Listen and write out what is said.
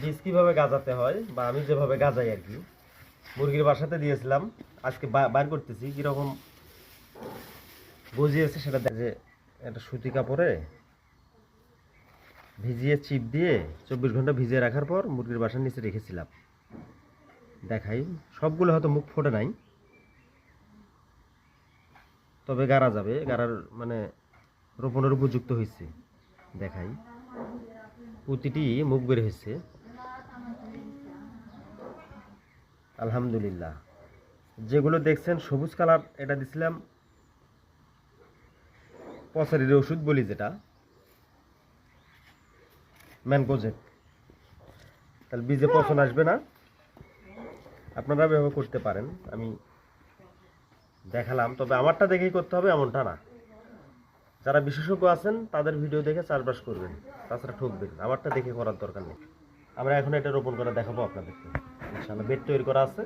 বীজ কীভাবে গাজাতে হয় বা আমি যেভাবে গাজাই আর কি, মুরগির বাসাতে দিয়েছিলাম। আজকে বার করতেছি কীরকম গজিয়েছে সেটা। যে একটা সুতি কাপড়ে ভিজিয়ে চিপ দিয়ে 24 ঘন্টা ভিজিয়ে রাখার পর মুরগির বাসার নিচে রেখেছিলাম। দেখাই, সবগুলো হয়তো মুখ ফোটে নাই, তবে গাড়া যাবে, গাড়ার মানে রোপণের উপযুক্ত হয়েছে। দেখাই, প্রতিটি মুখ বের হয়েছে আলহামদুলিল্লাহ। যেগুলো দেখছেন সবুজ কালার, এটা দিছিলাম পচারির ওষুধ বলি, যেটা ম্যানকোজেট। তাহলে বীজে পচন আসবে না, আপনারা ব্যবহার করতে পারেন। আমি দেখালাম, তবে আমারটা দেখেই করতে হবে এমনটা না। যারা বিশেষজ্ঞ আছেন তাদের ভিডিও দেখে চাষবাস করবেন, তাছাড়া ঠকবেন। আমারটা দেখে করার দরকার নেই। আমরা এখন এটা রোপণ করে দেখাবো আপনাদেরকে। ইনশাআল্লাহ বেড তৈরি করা আছে।